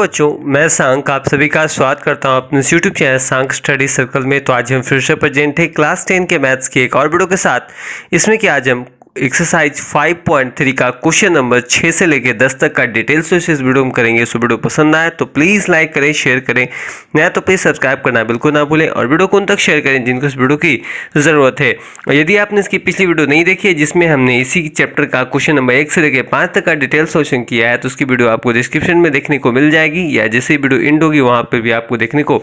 बच्चों, मैं सांक आप सभी का स्वागत करता हूं अपने YouTube चैनल सांक स्टडी सर्कल में। तो आज हम फिर से प्रेजेंट है क्लास 10 के मैथ्स की एक और वीडियो के साथ। इसमें कि आज हम एक्सरसाइज 5.3 का क्वेश्चन नंबर 6 से लेकर 10 तक का डिटेल्स से इस वीडियो में करेंगे। सो वीडियो पसंद आए तो प्लीज़ लाइक करें, शेयर करें, नया तो प्लीज़ सब्सक्राइब करना बिल्कुल ना भूलें और वीडियो को उन तक शेयर करें जिनको इस वीडियो की ज़रूरत है। और यदि आपने इसकी पिछली वीडियो नहीं देखी है जिसमें हमने इसी चैप्टर का क्वेश्चन नंबर 1 से लेकर 5 तक का डिटेल सोल्यूशन किया है, तो उसकी वीडियो आपको डिस्क्रिप्शन में देखने को मिल जाएगी या जैसे वीडियो एंड होगी वहाँ पर भी आपको देखने को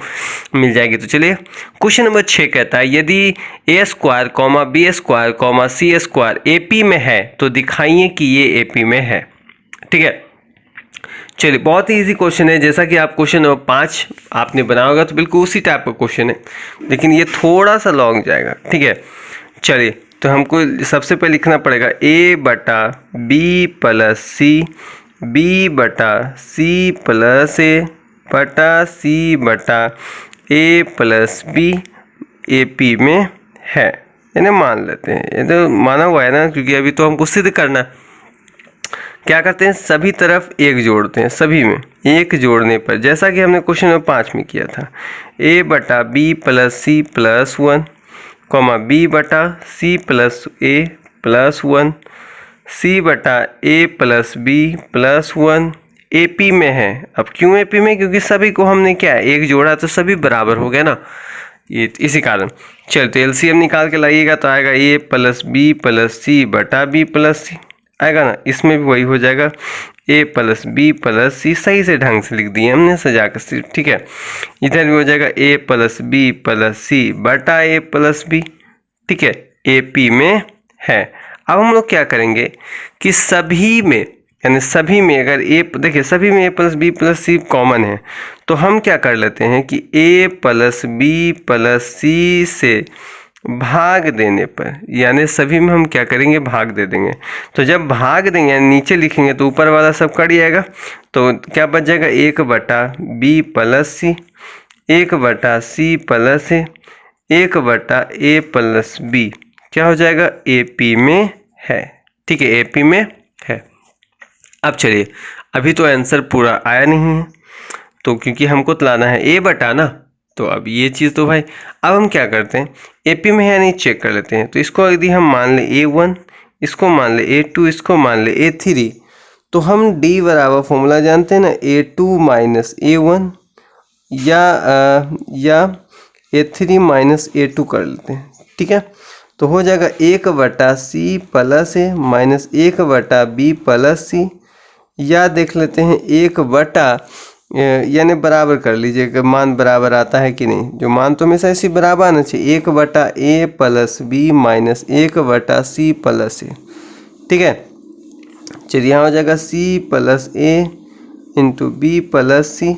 मिल जाएगी। तो चलिए, क्वेश्चन नंबर 6 कहता है यदि a square comma B square comma C square AP में है तो दिखाइए कि ये एपी में है। ठीक है, चलिए, बहुत ही इजी क्वेश्चन है। जैसा कि आप क्वेश्चन नंबर 5 आपने बनाया होगा तो बिल्कुल उसी टाइप का क्वेश्चन है, लेकिन ये थोड़ा सा लॉन्ग जाएगा। ठीक है, चलिए, तो हमको सबसे पहले लिखना पड़ेगा a बटा बी प्लस सी, बी बटा सी प्लस ए बटा सी बटा A plus B A P में है। यानी मान लेते हैं, ये तो माना हुआ है ना, क्योंकि अभी तो हमको सिद्ध करना। क्या करते हैं, सभी तरफ एक जोड़ते हैं। सभी में एक जोड़ने पर जैसा कि हमने क्वेश्चन नंबर 5 में किया था, a बटा B plus C plus 1 comma B बटा C plus A plus 1 C बटा A plus B plus 1 A P में है। अब क्यों ए पी में, क्योंकि सभी को हमने क्या है एक जोड़ा तो सभी बराबर हो गया ना, ये इसी कारण। चल, तो एलसीएम निकाल के लाइएगा तो आएगा ए प्लस बी प्लस सी बटा बी प्लस सी आएगा ना। इसमें भी वही हो जाएगा, ए प्लस बी प्लस सी। सही से ढंग से लिख दिए हमने सजा कर। ठीक है, इधर भी हो जाएगा ए प्लस बी प्लस सी बटा ए प्लस बी। ठीक है, ए पी में है। अब हम लोग क्या करेंगे कि सभी में, यानी सभी में अगर ए, देखिए सभी में ए प्लस बी प्लस सी कॉमन है, तो हम क्या कर लेते हैं कि ए प्लस बी प्लस सी से भाग देने पर, यानी सभी में हम क्या करेंगे भाग दे देंगे। तो जब भाग देंगे यानी नीचे लिखेंगे तो ऊपर वाला सब कट जाएगा। तो क्या बच जाएगा, 1 बटा बी प्लस सी, 1 बटा सी प्लस ए, 1 बटा ए प्लस बी। क्या हो जाएगा, ए पी में है। ठीक है, ए पी में है। अब चलिए, अभी तो आंसर पूरा आया नहीं है, तो क्योंकि हमको तो लाना है ए बटा ना, तो अब ये चीज़ तो भाई, अब हम क्या करते हैं एपी में है नहीं चेक कर लेते हैं। तो इसको यदि हम मान ले A1, इसको मान ले A2, इसको मान ले A3, तो हम D बराबर फॉर्मूला जानते हैं ना, A2 माइनस A1 या A3 माइनस A2 कर लेते हैं। ठीक है, तो हो जाएगा 1 बटा सी प्लस ए माइनस 1 बटा बी प्लस सी, या देख लेते हैं 1 बटा, यानी बराबर कर लीजिएगा, मान बराबर आता है कि नहीं। जो मान तो हमेशा इसी बराबर आना चाहिए, 1 बटा ए प्लस बी माइनस 1 बटा सी प्लस ए। ठीक है, चलिए, यहाँ हो जाएगा C plus A into B plus C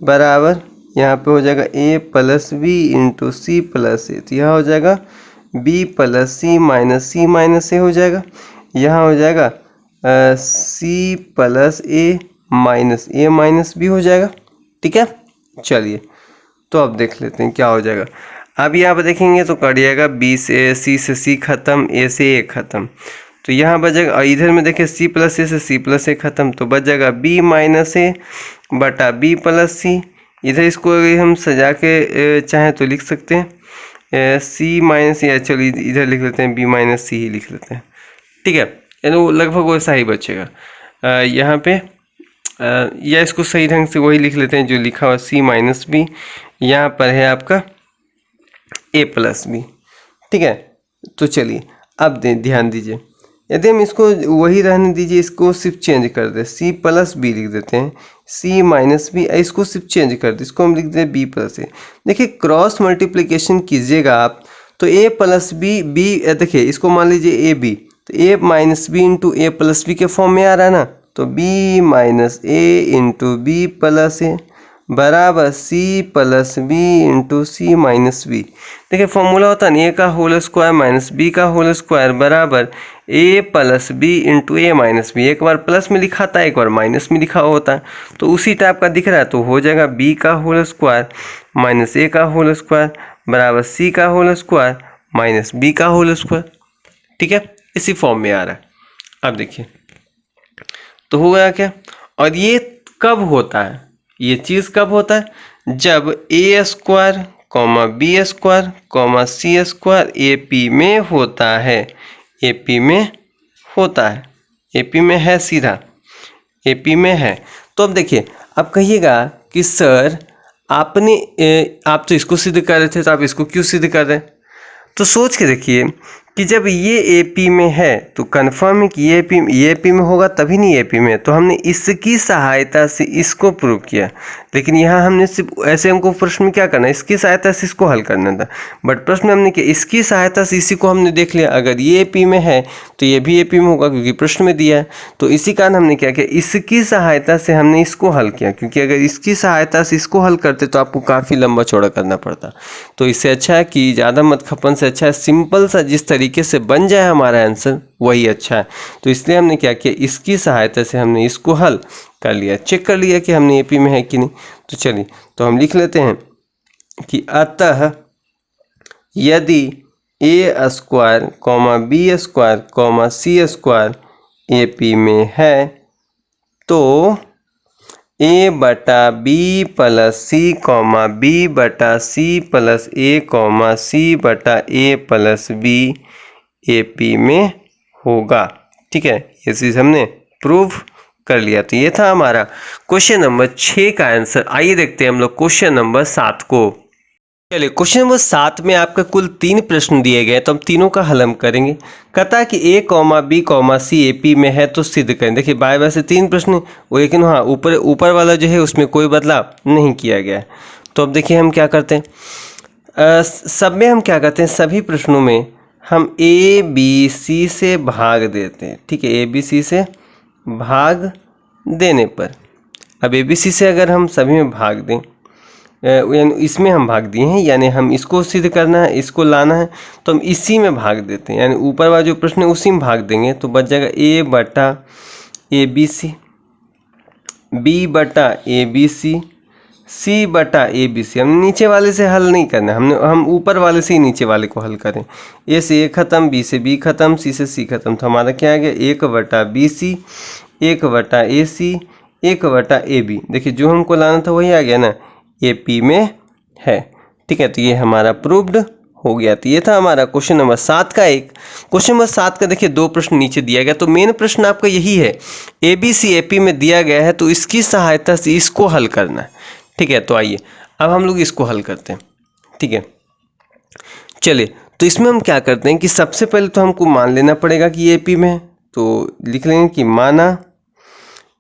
बराबर, यहाँ पे हो जाएगा A plus B into C plus A. तो यहाँ हो जाएगा B plus C minus A हो जाएगा। यहाँ हो जाएगा C plus A minus B हो जाएगा। ठीक है, चलिए, तो अब देख लेते हैं क्या हो जाएगा। अब यहाँ पर देखेंगे तो कट जाएगा बी से सी से खत्म, ए से ए खत्म, तो यहाँ बचेगा। और इधर में देखिए सी प्लस ए से सी प्लस ए खत्म, तो बच जाएगा बी माइनस ए बटा बी प्लस सी। इधर इसको अगर हम सजा के चाहें तो लिख सकते हैं सी माइनस, या चलिए इधर लिख लेते हैं बी माइनस सी ही लिख लेते हैं। ठीक है, यानी वो लगभग वैसा ही बचेगा यहाँ पे, या इसको सही ढंग से वही लिख लेते हैं जो लिखा हुआ सी माइनस बी, यहाँ पर है आपका ए प्लस बी। ठीक है, तो चलिए अब ध्यान दीजिए, यदि हम इसको वही रहने दीजिए, इसको सिर्फ चेंज कर दे, सी प्लस बी लिख देते हैं, सी माइनस बी, इसको सिर्फ चेंज कर दे, इसको हम लिख दें बी प्लस ए। देखिए, क्रॉस मल्टीप्लिकेशन कीजिएगा आप तो ए प्लस बी, देखिए इसको मान लीजिए ए बी, तो ए माइनस बी इंटू ए प्लस बी के फॉर्म में आ रहा है ना, तो बी माइनस ए इंटू बी प्लस ए बराबर सी प्लस बी इंटू सी माइनस बी। देखिए फॉर्मूला होता है ना, ए का होल स्क्वायर माइनस बी का होल स्क्वायर बराबर ए प्लस बी इंटू ए माइनस बी। एक बार प्लस में लिखा था, एक बार माइनस में लिखा होता है, तो उसी टाइप का दिख रहा है। तो हो जाएगा बी का होल स्क्वायर माइनस ए का होल स्क्वायर बराबर सी का होल स्क्वायर माइनस बी का होल स्क्वायर। ठीक है, इसी फॉर्म में आ रहा है। अब देखिए तो हो गया क्या, और ये कब होता है, ये चीज़ कब होता है? जब A square comma B square comma C square A P में होता है। ए पी में होता है, ए पी में है, सीधा ए पी में है। तो अब देखिए, अब कहिएगा कि सर आप तो इसको सिद्ध कर रहे थे, तो आप इसको क्यों सिद्ध कर रहे हैं? तो सोच के देखिए कि जब ये एपी में है तो कन्फर्म है कि ये एपी में होगा, तभी नहीं एपी में। तो हमने इसकी सहायता से इसको प्रूव किया, लेकिन यहाँ हमने सिर्फ ऐसे, हमको प्रश्न में क्या करना है, इसकी सहायता से इसको हल करना था। बट प्रश्न में हमने किया इसकी सहायता से इसी को हमने देख लिया, अगर ये एपी में है तो ये भी एपी में होगा, क्योंकि प्रश्न में दिया है। तो इसी कारण हमने क्या किया, इसकी सहायता से हमने इसको हल किया, क्योंकि अगर इसकी सहायता से इसको हल करते तो आपको काफ़ी लंबा चौड़ा करना पड़ता। तो इससे अच्छा है कि ज़्यादा मत खपन से अच्छा है सिंपल सा जिस तरीके से बन जाए हमारा आंसर वही अच्छा है। तो इसलिए हमने क्या किया, इसकी सहायता से हमने इसको हल कर लिया, चेक कर लिया कि हमने एपी में है कि नहीं। तो चलिए, तो हम लिख लेते हैं कि अतः यदि A square comma B square comma C square AP में है तो ए बटा B plus C comma B बटा C plus A comma C बटा A plus B A P में होगा। ठीक है, ये चीज़ हमने प्रूव कर लिया। तो ये था हमारा क्वेश्चन नंबर 6 का आंसर। आइए देखते हैं हम लोग क्वेश्चन नंबर 7 को। चलिए, क्वेश्चन नंबर 7 में आपका कुल 3 प्रश्न दिए गए, तो हम तीनों का हल हम करेंगे। कहता है कि A comma B comma C A P में है तो सिद्ध करें। देखिए बाय बाय से 3 प्रश्न, वो लेकिन हाँ ऊपर वाला जो है उसमें कोई बदलाव नहीं किया गया है। तो अब देखिए हम क्या करते हैं, सब में हम क्या करते हैं, सभी प्रश्नों में हम ए बी सी से भाग देते हैं। ठीक है, ए बी सी से भाग देने पर, अब ए बी सी से अगर हम सभी में भाग दें, इसमें हम भाग दिए हैं, यानी हम इसको सिद्ध करना है, इसको लाना है, तो हम इसी में भाग देते हैं, यानी ऊपर वाला जो प्रश्न है उसी में भाग देंगे। तो बच जाएगा ए बटा ए बी सी, बी बटा ए बी सी, सी बटा ए बी सी। हमने नीचे वाले से हल नहीं करना, हम ऊपर वाले से ही नीचे वाले को हल करें। ए से ए खत्म, बी से बी खत्म, सी से सी खत्म, तो हमारा क्या आ गया, 1 बटा बी सी, 1 बटा ए सी, 1 बटा ए बी। देखिए जो हमको लाना था वही आ गया ना, ए पी में है। ठीक है, तो ये हमारा प्रूव्ड हो गया। तो ये था हमारा क्वेश्चन नंबर 7 का एक। क्वेश्चन नंबर 7 का देखिए 2 प्रश्न नीचे दिया गया, तो मेन प्रश्न आपका यही है, ए बी सी ए पी में दिया गया है तो इसकी सहायता से इसको हल करना है। ठीक है, तो आइए अब हम लोग इसको हल करते हैं। ठीक है, चलिए, तो इसमें हम क्या करते हैं कि सबसे पहले तो हमको मान लेना पड़ेगा कि ए पी में है। तो लिख लेंगे कि माना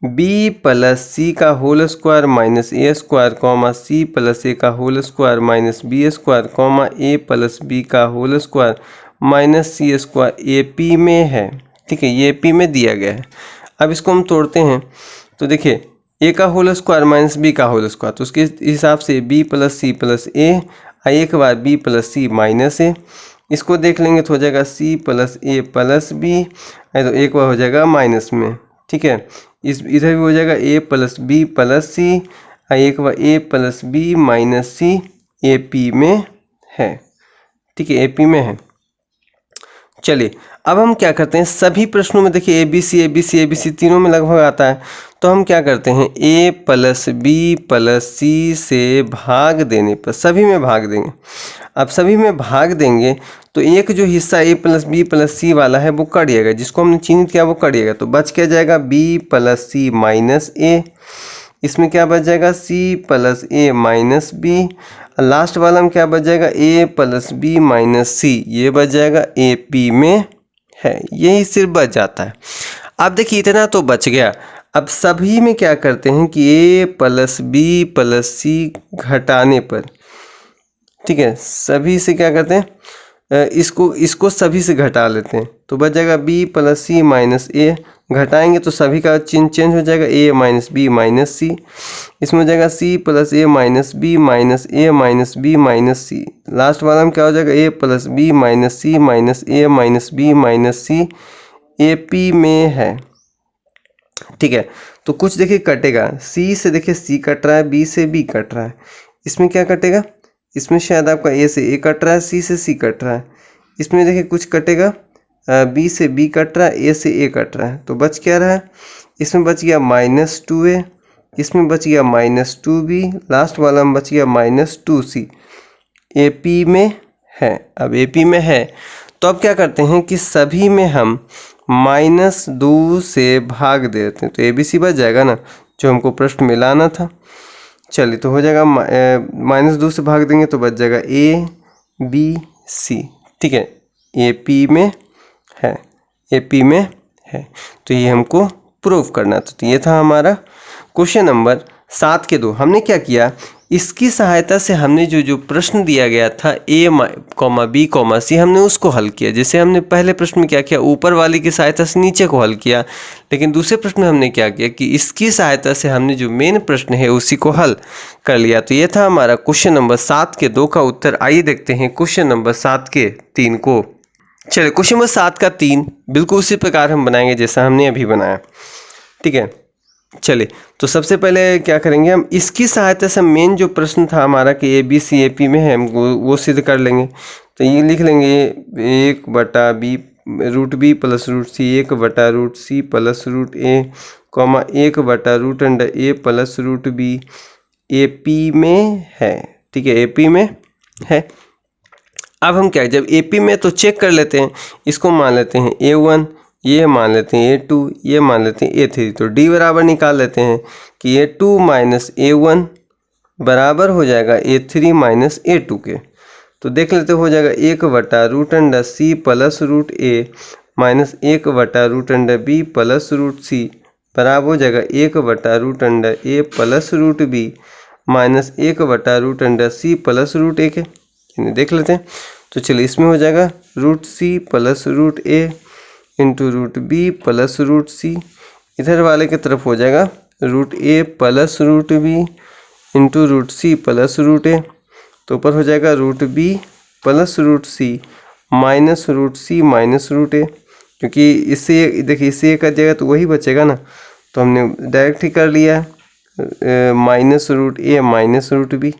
बी प्लस सी का whole square minus A square comma C plus A का whole square minus B square comma A plus B का whole square minus C square A P में है। ठीक है, ये ए पी में दिया गया है। अब इसको हम तोड़ते हैं, तो देखिए ए का होल स्क्वायर माइनस बी का होल स्क्वायर, तो उसके हिसाब से बी प्लस सी प्लस ए, एक बार बी प्लस सी माइनस ए, इसको देख लेंगे तो हो जाएगा C plus A plus B, तो एक बार हो जाएगा माइनस में। ठीक है, इस इधर भी हो जाएगा A plus B plus C, एक बार A plus B minus C, A P में है। ठीक है, ए पी में है। चलिए अब हम क्या करते हैं, सभी प्रश्नों में देखिए a b c a b c a b c तीनों में लगभग आता है, तो हम क्या करते हैं, ए प्लस बी प्लस सी से भाग देने पर सभी में भाग देंगे। अब सभी में भाग देंगे तो एक जो हिस्सा ए प्लस बी प्लस सी वाला है वो कट जाएगा, जिसको हमने चिन्हित किया वो कट जाएगा, तो बच क्या जाएगा, बी प्लस सी माइनस ए, इसमें क्या बच जाएगा, C plus A minus B, last वाला में क्या बच जाएगा, ए प्लस बी माइनस सी, ये बच जाएगा ए पी में है। यही सिर्फ बच जाता है। अब देखिए इतना तो बच गया। अब सभी में क्या करते हैं कि ए प्लस बी प्लस सी घटाने पर, ठीक है, सभी से क्या करते हैं, इसको सभी से घटा लेते हैं, तो बच जाएगा B plus C minus A, घटाएंगे तो सभी का चिन्ह चेंज हो जाएगा, A minus B minus C, इसमें हो जाएगा C plus A minus B minus A minus B minus C, last वाला में क्या हो जाएगा, A plus B minus C minus A minus B minus C, A P में है। ठीक है, तो कुछ देखिए कटेगा, सी से देखिए सी कट रहा है, बी से बी कट रहा है, इसमें क्या कटेगा, इसमें शायद आपका ए से ए कट रहा है, सी से सी कट रहा है, इसमें देखिए कुछ कटेगा, बी से बी कट रहा है, ए से ए कट रहा है, तो बच क्या रहा है, इसमें बच गया -2a, इसमें बच गया -2b, लास्ट वाला में बच गया -2c। AP में है। अब AP में है तो अब क्या करते हैं कि सभी में हम -2 से भाग देते हैं, तो ABC बच जाएगा ना, जो हमको प्रश्न में लाना था। चलिए तो हो जाएगा -2 से भाग देंगे तो बच जाएगा ABC। ठीक है, AP में है, AP में है, तो ये हमको प्रूव करना था। तो ये था हमारा क्वेश्चन नंबर 7 के 2। हमने क्या किया, इसकी सहायता से हमने जो प्रश्न दिया गया था A, B, C, हमने उसको हल किया। जैसे हमने पहले प्रश्न में क्या किया, ऊपर वाली की सहायता से नीचे को हल किया, लेकिन दूसरे प्रश्न में हमने क्या किया कि इसकी सहायता से हमने जो मेन प्रश्न है उसी को हल कर लिया। तो ये था हमारा क्वेश्चन नंबर 7 के 2 का उत्तर। आइए देखते हैं क्वेश्चन नंबर 7 के 3 को। चलिए क्वेश्चन नंबर 7 का 3 बिल्कुल उसी प्रकार हम बनाएंगे जैसा हमने अभी बनाया। ठीक है, चलिए तो सबसे पहले क्या करेंगे, हम इसकी सहायता से मेन जो प्रश्न था हमारा कि ABC AP में है, हम वो सिद्ध कर लेंगे। तो ये लिख लेंगे 1/b √b + √c 1/√c + √a, 1/√a + √b AP में है। ठीक है, AP में है। अब हम क्या, जब AP में तो चेक कर लेते हैं, इसको मान लेते हैं A1, ये मान लेते हैं A2, ये मान लेते हैं A3। तो D बराबर निकाल लेते हैं कि A2 - A1 बराबर हो जाएगा A3 - A2 के। तो देख लेते हो जाएगा 1/√c + √a - 1/√b + √c बराबर हो जाएगा 1/√a + √b - 1/√c + √a के। देख लेते हैं, तो चलिए इसमें हो जाएगा √c + √a into √b + √c, इधर वाले की तरफ हो जाएगा √a + √b into √c + √a। तो ऊपर हो जाएगा √b + √c minus √c minus √a, क्योंकि इससे देखिए इससे एक जगह तो वही बचेगा ना, तो हमने डायरेक्ट ही कर लिया -√a माइनस √b।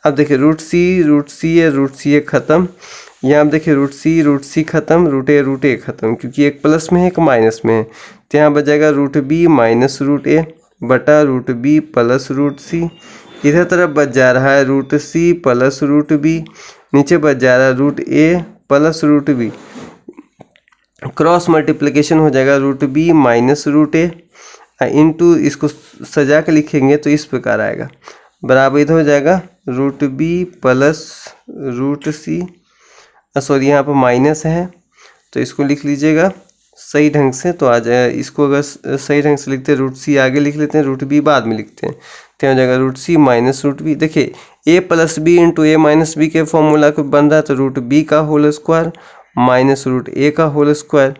अब देखिए √c ख़त्म, यहाँ आप देखिए √c ख़त्म, √a ख़त्म, क्योंकि एक प्लस में है एक माइनस में है। तो यहाँ बच जाएगा √b - √a बटा √b + √c। इधर तरफ बच जा रहा है √c + √b, नीचे बच जा रहा है √a + √b। क्रॉस मल्टीप्लिकेशन हो जाएगा √b - √a इंटू, इसको सजा के लिखेंगे तो इस प्रकार आएगा, बराबर इधर हो जाएगा √b + √c, सॉरी यहाँ पर माइनस है तो इसको लिख लीजिएगा सही ढंग से। तो आ जाए, इसको अगर सही ढंग से लिखते हैं √c आगे लिख लेते हैं, √b बाद में लिखते हैं, तो हो जाएगा √c - √b। देखिए a + b into a - b के फॉर्मूला को बन रहा है, तो √b का होल स्क्वायर माइनस √a का होल स्क्वायर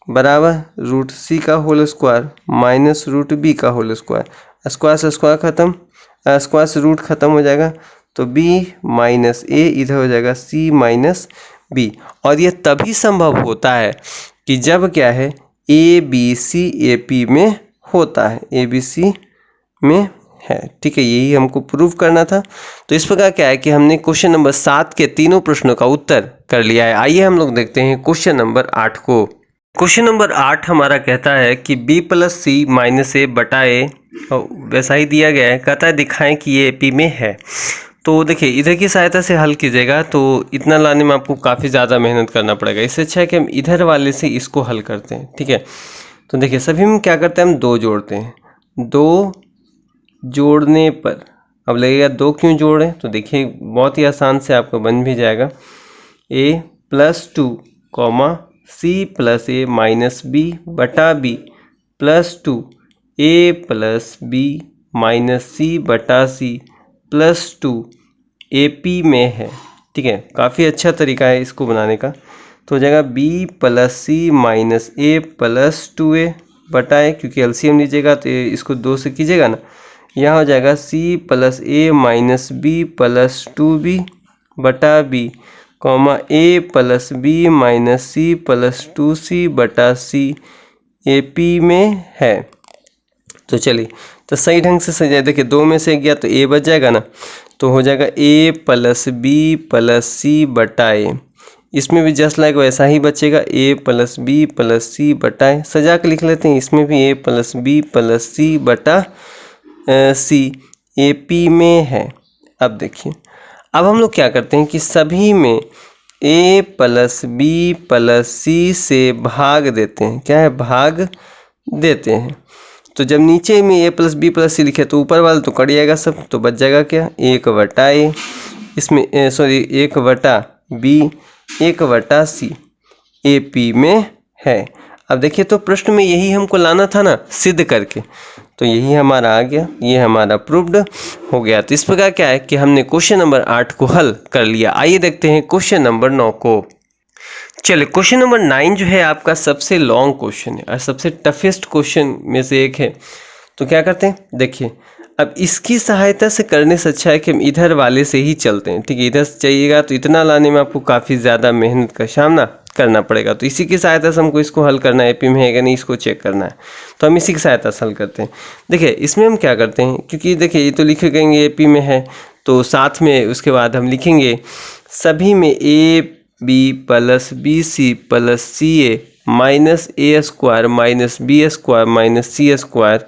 बराबर √c का होल स्क्वायर माइनस √b का होल स्क्वायर। स्क्वायर से स्क्वायर खत्म, स्क्वायर से रूट खत्म हो जाएगा, तो b - a इधर हो जाएगा c - b। और यह तभी संभव होता है कि जब क्या है ABC AP में होता है, ABC में है। ठीक है, यही हमको प्रूव करना था। तो इस प्रकार क्या है कि हमने क्वेश्चन नंबर 7 के तीनों प्रश्नों का उत्तर कर लिया है। आइए हम लोग देखते हैं क्वेश्चन नंबर 8 को। क्वेश्चन नंबर 8 हमारा कहता है कि b + c - a बटा a, वैसा ही दिया गया है, कहता है दिखाएं कि ये AP में है। तो देखिए इधर की सहायता से हल कीजिएगा, तो इतना लाने में आपको काफ़ी ज़्यादा मेहनत करना पड़ेगा। इससे अच्छा है कि हम इधर वाले से इसको हल करते हैं। ठीक है, तो देखिए सभी में क्या करते हैं, हम 2 जोड़ते हैं। 2 जोड़ने पर अब लगेगा 2 क्यों जोड़ें, तो देखिए बहुत ही आसान से आपको बन भी जाएगा a + 2 c + a minus b बटा b + 2 a + b minus c बटा c + 2 AP में है। ठीक है, काफ़ी अच्छा तरीका है इसको बनाने का। तो हो जाएगा b + c minus a + 2a बटा a, क्योंकि LCM लीजिएगा तो इसको 2 से कीजिएगा ना, यहाँ हो जाएगा c + a minus b + 2b बटा b a + b minus c + 2c बटा c AP में है। तो चलिए तो सही ढंग से सजाए, देखिए 2 में से गया तो a बच जाएगा ना, तो हो जाएगा a + b + c बटा a। इसमें भी जस्ट लाइक वैसा ही बचेगा a + b + c बटा a, सजा के लिख लेते हैं। इसमें भी a + b + c बटा सी ए पी में है। अब देखिए, अब हम लोग क्या करते हैं कि सभी में ए प्लस बी प्लस सी से भाग देते हैं। क्या है? भाग देते हैं। तो जब नीचे में ए प्लस बी प्लस सी लिखे तो ऊपर वाला तो कट जाएगा सब, तो बच जाएगा क्या? 1/a। इसमें 1/b 1/c ए पी में है। अब देखिए, तो प्रश्न में यही हमको लाना था ना, सिद्ध करके, तो यही हमारा आ गया, ये हमारा प्रूव्ड हो गया। तो इस प्रकार क्या है कि हमने क्वेश्चन नंबर 8 को हल कर लिया। आइए देखते हैं क्वेश्चन नंबर 9 को। चलिए, क्वेश्चन नंबर 9 जो है आपका सबसे लॉन्ग क्वेश्चन है और सबसे टफेस्ट क्वेश्चन में से एक है। तो क्या करते हैं, देखिए, अब इसकी सहायता से करने से अच्छा है कि हम इधर वाले से ही चलते हैं। ठीक है, इधर से चाहिएगा तो इतना लाने में आपको काफ़ी ज़्यादा मेहनत का सामना करना पड़ेगा। तो इसी की सहायता से हमको इसको हल करना है, एपी में है कि नहीं इसको चेक करना है। तो हम इसी की सहायता से हल करते हैं। देखिए, इसमें हम क्या करते हैं, क्योंकि देखिए ये तो लिखे गएंगे एपी में है, तो साथ में उसके बाद हम लिखेंगे सभी में a B plus B C plus C A minus A square minus B square minus C square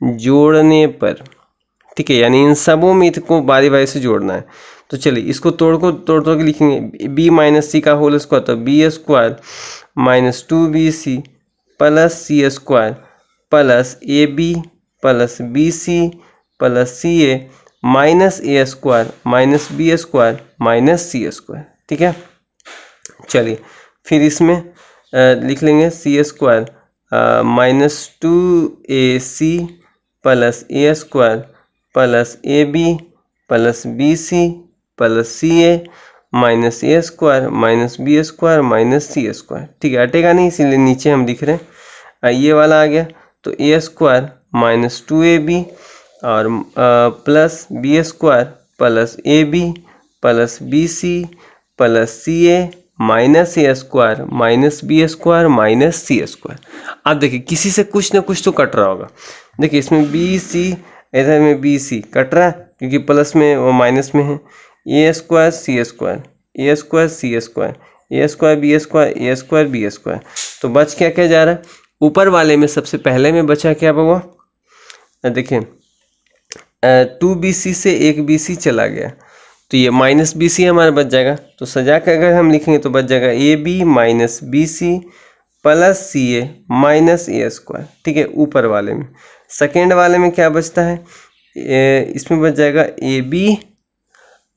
जोड़ने पर। ठीक है, यानी इन सबों में इसको बारी बारी से जोड़ना है। तो चलिए, इसको तोड़ के लिखेंगे b माइनस सी का होल स्क्वायर, तो B square minus 2bc plus C square plus A B plus B C plus C A minus A square minus B square minus C square. ठीक है, चलिए फिर इसमें लिख लेंगे C square minus 2ac plus A square plus A B plus B C plus C A minus A square minus B square minus C square. ठीक है, हटेगा नहीं, इसीलिए नीचे हम लिख रहे हैं। ये वाला आ गया, तो ए स्क्वायर माइनस 2ab और plus B square plus A B plus B C plus C A minus A square minus B square minus C square. अब देखिए, किसी से कुछ ना कुछ तो कट रहा होगा। देखिए, इसमें बी सी, इधर में बी सी कट रहा है क्योंकि प्लस में वो माइनस में है। ए स्क्वायर सी स्क्वायर ए स्क्वायर सी स्क्वायर ए स्क्वायर बी स्क्वायर ए स्क्वायर बी स्क्वायर। तो बच क्या क्या जा रहा है? ऊपर वाले में सबसे पहले में बचा क्या बउआ? देखिए, 2bc से 1bc चला गया, तो ये माइनस बी सी हमारा बच जाएगा। तो सजा के अगर हम लिखेंगे तो बच जाएगा A B minus B C plus C A minus A square. ठीक है, ऊपर वाले में। सेकेंड वाले में क्या बचता है? इसमें बच जाएगा A B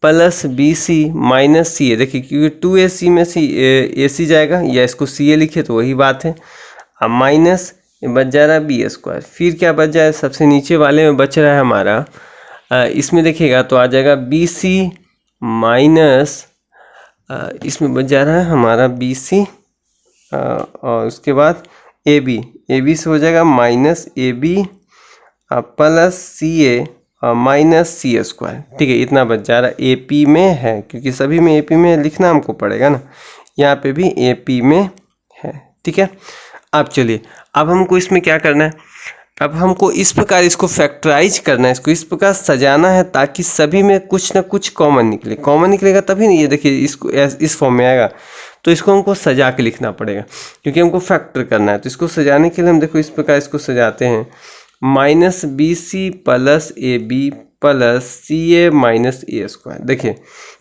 plus B C minus C A. देखिए, क्योंकि 2ac में सी ए सी जाएगा, या इसको सी ए लिखे तो वही बात है। अब माइनस बच जा रहा है बी स्क्वायर। फिर क्या बच जाए? सबसे नीचे वाले में बच रहा है हमारा, इसमें देखिएगा तो आ जाएगा बी सी माइनस, इसमें बच जा रहा है हमारा बी सी और उसके बाद ए बी से हो जाएगा minus A B plus C A minus C square. ठीक है, इतना बच जा रहा है। ए पी में है, क्योंकि सभी में ए पी में लिखना हमको पड़ेगा ना, यहाँ पे भी ए पी में है। ठीक है, अब चलिए, अब हमको इसमें क्या करना है? अब हमको इस प्रकार इसको फैक्टराइज करना है, इसको इस प्रकार सजाना है ताकि सभी में कुछ ना कुछ कॉमन निकले। कॉमन निकलेगा तभी नहीं, ये देखिए इसको इस फॉर्म में आएगा, तो इसको हमको सजा के लिखना पड़ेगा क्योंकि हमको फैक्टर करना है। तो इसको सजाने के लिए हम देखो इस प्रकार इसको सजाते हैं, minus B C plus A B plus C A minus A square. देखिए,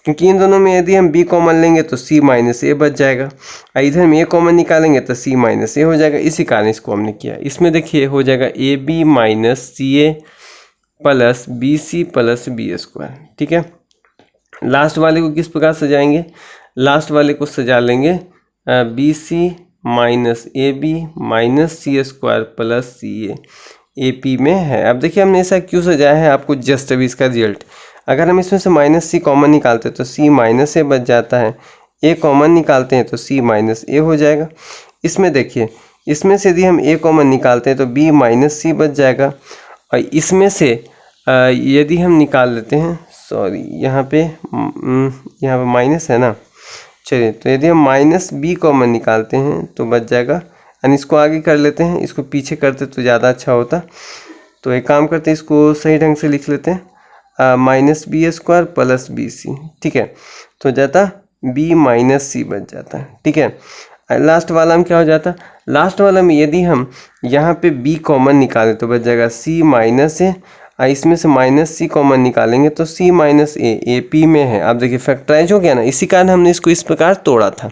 क्योंकि इन दोनों में यदि हम b कॉमन लेंगे तो c माइनस ए बच जाएगा, और इधर में a कॉमन निकालेंगे तो c माइनस ए हो जाएगा। इसी कारण इसको हमने किया। इसमें देखिए हो जाएगा A B minus C A plus B C plus B square. ठीक है, लास्ट वाले को किस प्रकार सजाएंगे? लास्ट वाले को सजा लेंगे B C minus A B minus C square plus C A P में है। अब देखिए हमने ऐसा क्यों सजाया है, आपको जस्ट अभी इसका रिजल्ट, अगर हम इसमें से माइनस सी कॉमन निकालते हैं तो सी माइनस ए बच जाता है, ए कॉमन निकालते हैं तो सी माइनस ए हो जाएगा। इसमें देखिए, इसमें से यदि हम ए कॉमन निकालते हैं तो बी माइनस सी बच जाएगा, और इसमें से यदि हम निकाल लेते हैं, सॉरी यहाँ पे माइनस है ना, चलिए, तो यदि हम माइनस बी कॉमन निकालते हैं तो बच जाएगा, यानी इसको आगे कर लेते हैं, इसको पीछे करते तो ज़्यादा अच्छा होता। तो एक काम करते हैं, इसको सही ढंग से लिख लेते हैं, minus B square plus B C. ठीक है, तो जाता बी माइनस सी बच जाता है। ठीक है, लास्ट वाला में क्या हो जाता? लास्ट वाला में यदि हम यहाँ पे b कॉमन निकालें तो बच जाएगा c माइनस ए, इसमें से माइनस सी कॉमन निकालेंगे तो सी माइनस ए पी में है। आप देखिए फैक्टराइज हो गया ना, इसी कारण हमने इसको इस प्रकार तोड़ा था।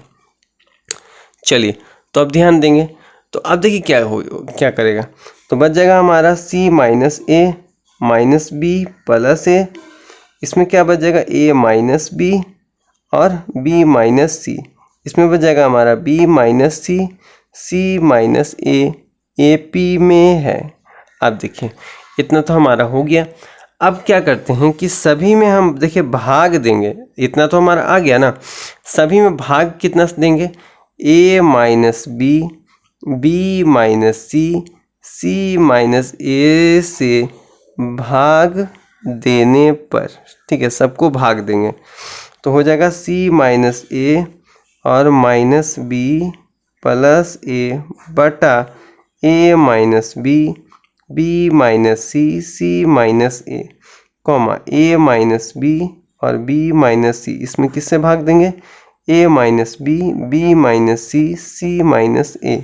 चलिए तो अब ध्यान देंगे, तो अब देखिए क्या करेगा, तो बच जाएगा हमारा C minus A minus B plus A, इसमें क्या बच जाएगा ए माइनस बी और बी माइनस सी, इसमें बच जाएगा हमारा B minus C, C minus A P में है। अब देखिए इतना तो हमारा हो गया। अब क्या करते हैं कि सभी में हम देखिए भाग देंगे, इतना तो हमारा आ गया ना, सभी में भाग कितना देंगे, ए minus B, B minus C, C minus ए से भाग देने पर, ठीक है, सबको भाग देंगे तो हो जाएगा सी माइनस ए और माइनस बी प्लस ए बटा ए minus B, B minus C, C minus ए कॉमा ए माइनस बी और बी माइनस सी, इसमें किससे भाग देंगे, ए minus B, B minus C, C minus ए,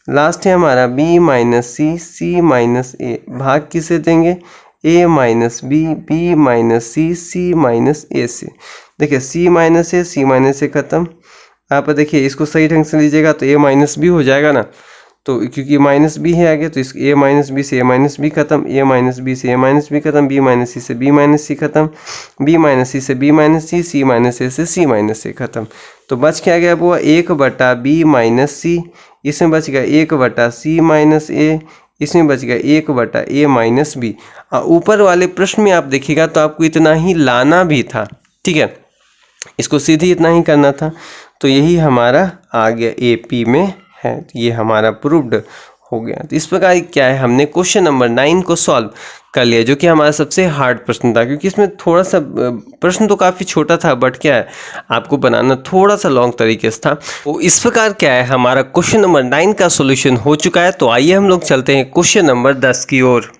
लास्ट है हमारा B minus C, C minus ए, भाग किसे देंगे, ए minus B, B minus C, C minus ए से। देखिए सी माइनस ए खत्म। आप देखिए इसको सही ढंग से लीजिएगा तो ए माइनस बी हो जाएगा ना, तो क्योंकि माइनस बी है आगे तो इस ए माइनस बी से ए माइनस बी खत्म, ए माइनस बी से ए माइनस बी खत्म, बी माइनस सी से बी माइनस सी खत्म, बी माइनस सी से B minus C, C minus ए से सी माइनस ए खत्म। तो बच क्या गया वो 1 बटा बी माइनस सी, इसमें बच गया 1 बटा सी माइनस ए, इसमें बच गया 1 बटा ए माइनस बी। ऊपर वाले प्रश्न में आप देखिएगा तो आपको इतना ही लाना भी था, ठीक है, इसको सीधी इतना ही करना था, तो यही हमारा आ गया ए पी में है, तो ये हमारा प्रूव्ड हो गया। तो इस प्रकार क्या है, हमने क्वेश्चन नंबर 9 को सॉल्व कर लिया, जो कि हमारा सबसे हार्ड प्रश्न था, क्योंकि इसमें थोड़ा सा प्रश्न तो काफ़ी छोटा था, बट क्या है आपको बनाना थोड़ा सा लॉन्ग तरीके से था। तो इस प्रकार क्या है हमारा क्वेश्चन नंबर 9 का सॉल्यूशन हो चुका है। तो आइए हम लोग चलते हैं क्वेश्चन नंबर 10 की ओर।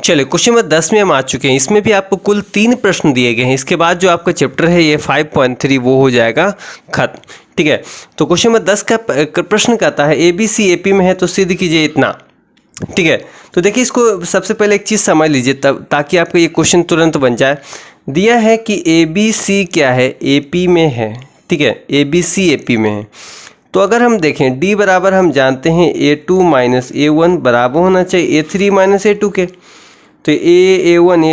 चलिए क्वेश्चन नंबर 10 में हम आ चुके हैं। इसमें भी आपको कुल 3 प्रश्न दिए गए हैं। इसके बाद जो आपका चैप्टर है ये 5.3 वो हो जाएगा खत्म, ठीक है। तो क्वेश्चन नंबर 10 का प्रश्न कहता है ए बी सी ए पी में है तो सिद्ध कीजिए इतना, ठीक है। तो देखिए इसको सबसे पहले एक चीज़ समझ लीजिए तब, ताकि आपको ये क्वेश्चन तुरंत बन जाए। दिया है कि ए बी सी क्या है, ए पी में है, ठीक है, ए बी सी ए पी में है। तो अगर हम देखें डी बराबर हम जानते हैं A2 माइनस A1 बराबर होना चाहिए A3 माइनस A2 के, तो A1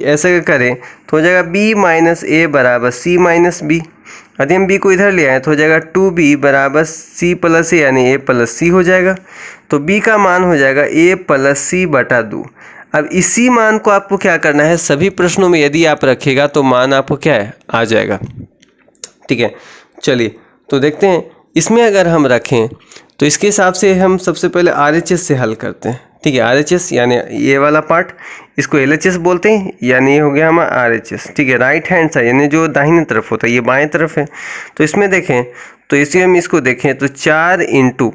ऐसा करें तो हो जाएगा B माइनस A बराबर C माइनस B। यदि हम B को इधर ले आए तो हो जाएगा 2B बराबर C प्लस A, यानी A प्लस C हो जाएगा। तो B का मान हो जाएगा A प्लस C बटा 2। अब इसी मान को आपको क्या करना है, सभी प्रश्नों में यदि आप रखेगा तो मान आपको क्या है आ जाएगा, ठीक है। चलिए तो देखते हैं इसमें अगर हम रखें तो इसके हिसाब से हम सबसे पहले RHS से हल करते हैं, ठीक है। RHS यानी ये वाला पार्ट, इसको LHS बोलते हैं, यानी ये हो गया हमारा RHS, ठीक है। राइट हैंड साइड यानी जो दाहिनी तरफ होता है ये बाएं तरफ है। तो इसमें देखें तो इसी हम इसको देखें तो 4 इंटू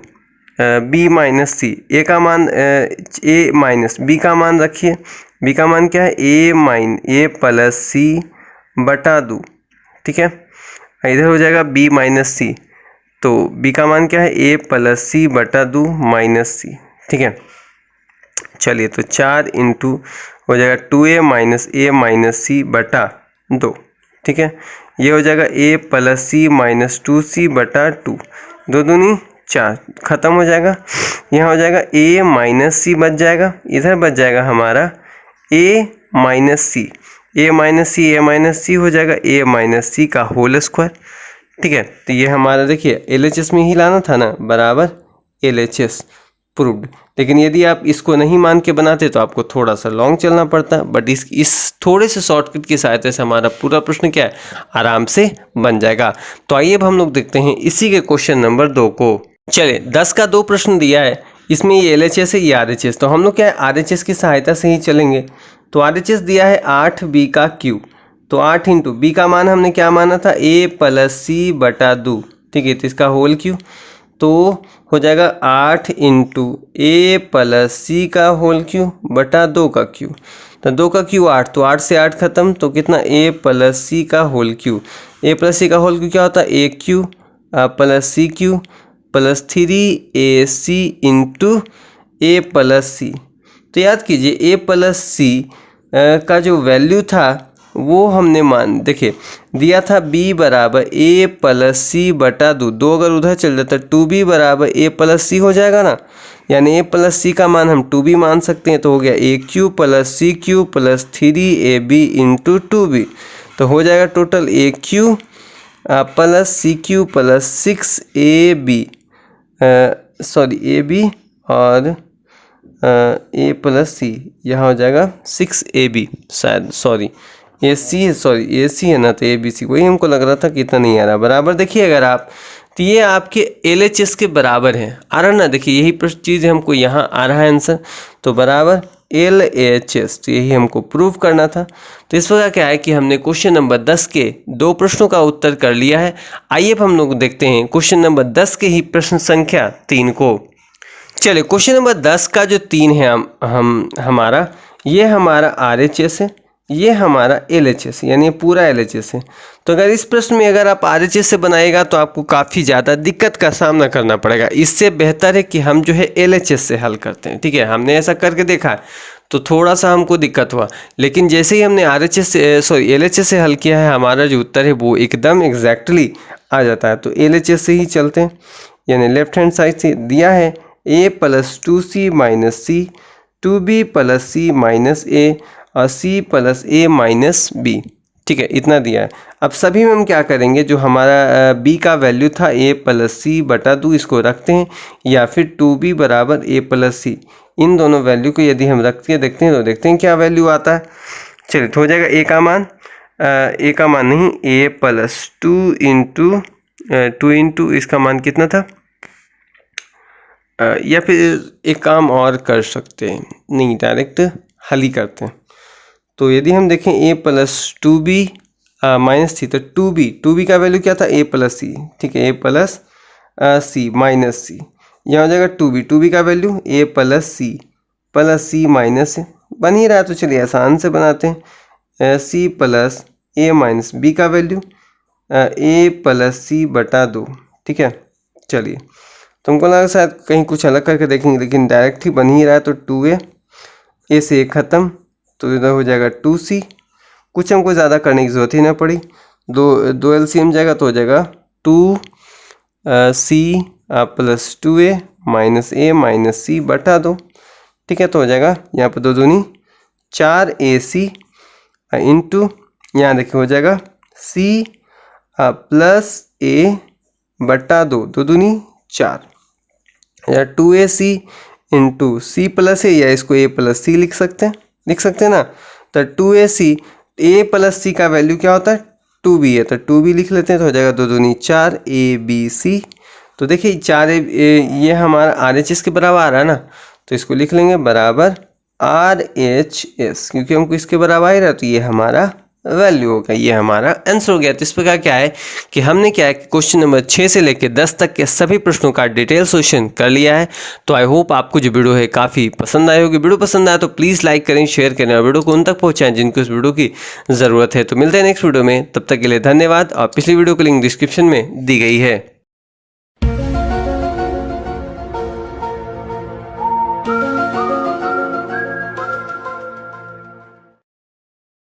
B माइनस सी, ए का मान A माइनस B का मान रखिए, B का मान क्या है A प्लस C बटा 2, ठीक है। इधर हो जाएगा B माइनस सी, तो B का मान क्या है A प्लस C बटा 2 माइनस C, ठीक है। चलिए तो 4 इंटू हो जाएगा 2A माइनस C बटा 2, ठीक है। ये हो जाएगा A plus C minus 2C बटा 2, 2 दूनी 4, ख़त्म हो जाएगा। यहाँ हो जाएगा A माइनस C बच जाएगा, इधर बच जाएगा हमारा A minus C, A minus C हो जाएगा A माइनस C का होल स्क्वायर, ठीक है। तो ये हमारा देखिए LHS में ही लाना था ना, बराबर LHS प्रूव्ड। लेकिन यदि आप इसको नहीं मान के बनाते तो आपको थोड़ा सा लॉन्ग चलना पड़ता, बट इस थोड़े से शॉर्टकट की सहायता से हमारा पूरा प्रश्न क्या है आराम से बन जाएगा। तो आइए अब हम लोग देखते हैं इसी के क्वेश्चन नंबर 2 को। चलिए 10 का 2 प्रश्न दिया है, इसमें ये LHS है ये RHS, तो हम लोग क्या है RHS की सहायता से ही चलेंगे। तो RHS दिया है 8B का क्यूब, तो 8 इंटू B का मान हमने क्या माना था A प्लस C बटा 2, ठीक है। तो इसका होल क्यू तो हो जाएगा 8 इंटू A प्लस C का होल क्यू बटा 2 का क्यू, तो 2 का क्यू 8, तो 8 से 8 खत्म, तो कितना A प्लस C का whole cube, A plus C का होल क्यू क्या होता है A cube plus C cube plus 3AC into A plus C, तो याद कीजिए ए प्लस सी का जो वैल्यू था वो हमने देखिए दिया था b बराबर ए प्लस सी बटा 2 अगर उधर चल जाता 2b बराबर ए प्लस सी हो जाएगा ना, यानी ए प्लस सी का मान हम 2b मान सकते हैं। तो हो गया A cube plus C cube plus 3ab into 2b, तो हो जाएगा total A cube plus C cube plus 6ab sorry A B और ए प्लस सी, यहाँ हो जाएगा 6ab शायद, सॉरी ए सी है, सॉरी ए सी है ना, तो ए बी सी, वही हमको लग रहा था कि इतना नहीं आ रहा बराबर। देखिए अगर आप तो ये आपके LHS के बराबर है, आ रहा ना, देखिए यही चीज़ हमको यहाँ आ रहा है आंसर, तो बराबर LHS, तो यही हमको प्रूव करना था। तो इस प्रकार क्या है कि हमने क्वेश्चन नंबर 10 के 2 प्रश्नों का उत्तर कर लिया है। आइए अब हम लोग देखते हैं क्वेश्चन नंबर 10 के ही प्रश्न संख्या 3 को। चलिए क्वेश्चन नंबर 10 का जो 3 है हमारा, ये हमारा RHS है, ये हमारा LHS यानी पूरा LHS है। तो अगर इस प्रश्न में अगर आप RHS से बनाएगा तो आपको काफ़ी ज़्यादा दिक्कत का सामना करना पड़ेगा। इससे बेहतर है कि हम जो है LHS से हल करते हैं, ठीक है। हमने ऐसा करके देखा तो थोड़ा सा हमको दिक्कत हुआ, लेकिन जैसे ही हमने LHS से हल किया है, हमारा जो उत्तर है वो एकदम एग्जैक्टली आ जाता है। तो LHS से ही चलते हैं, यानी लेफ्ट हैंड साइड से दिया है a plus 2c minus C, 2b plus C minus A और c plus A minus B, ठीक है, इतना दिया है। अब सभी में हम क्या करेंगे, जो हमारा b का वैल्यू था a प्लस सी बटा 2, इसको रखते हैं, या फिर 2b बराबर a प्लस सी, इन दोनों वैल्यू को यदि हम रख के देखते हैं तो देखते हैं क्या वैल्यू आता है। चलिए तो हो जाएगा a का मान नहीं, a प्लस 2 इंटू इसका मान कितना था, या फिर एक काम और कर सकते हैं, नहीं डायरेक्ट हल ही करते हैं। तो यदि हम देखें a प्लस 2b माइनस सी, तो 2b का वैल्यू क्या था, a प्लस सी, ठीक है, a plus C minus C, यहाँ हो जाएगा 2b का value a plus C minus से बन ही रहा है। तो चलिए आसान से बनाते हैं, c plus a minus b का वैल्यू a प्लस सी बटा 2, ठीक है। चलिए तो हमको लगा शायद कहीं कुछ अलग करके देखेंगे, लेकिन डायरेक्ट ही बन ही रहा है। तो 2a से ख़त्म, तो इधर हो जाएगा 2c, कुछ हमको ज़्यादा करने की ज़रूरत ही ना पड़ी, दो LCM जाएगा तो हो जाएगा 2c plus 2a minus a minus c बटा 2, ठीक है। तो हो जाएगा यहाँ पर 2 दूनी 4ac इंटू यहाँ देखिए हो जाएगा c प्लस a बटा 2, 2 दूनी 4, या 2ac इंटू सी प्लस ए, या इसको a प्लस सी लिख सकते हैं ना। तो 2ac, a प्लस सी का वैल्यू क्या होता है 2b है, तो 2b लिख लेते हैं, तो हो जाएगा 2 दूनी 4 abc। तो देखिए 4 ये हमारा RHS के बराबर आ रहा है ना, तो इसको लिख लेंगे बराबर RHS, क्योंकि हमको इसके बराबर आ ही रहा, तो ये हमारा वैल्यू होगा, ये हमारा आंसर हो गया। तो इस प्रकार क्या है कि हमने क्या है कि क्वेश्चन नंबर 6 से लेकर 10 तक के सभी प्रश्नों का डिटेल सॉल्यूशन कर लिया है। तो आई होप आपको जो वीडियो है काफ़ी पसंद आई होगी। वीडियो पसंद आया तो प्लीज़ लाइक करें, शेयर करें और वीडियो को उन तक पहुँचाएं जिनको इस वीडियो की ज़रूरत है। तो मिलते हैं नेक्स्ट वीडियो में, तब तक के लिए धन्यवाद। और पिछली वीडियो की लिंक डिस्क्रिप्शन में दी गई है।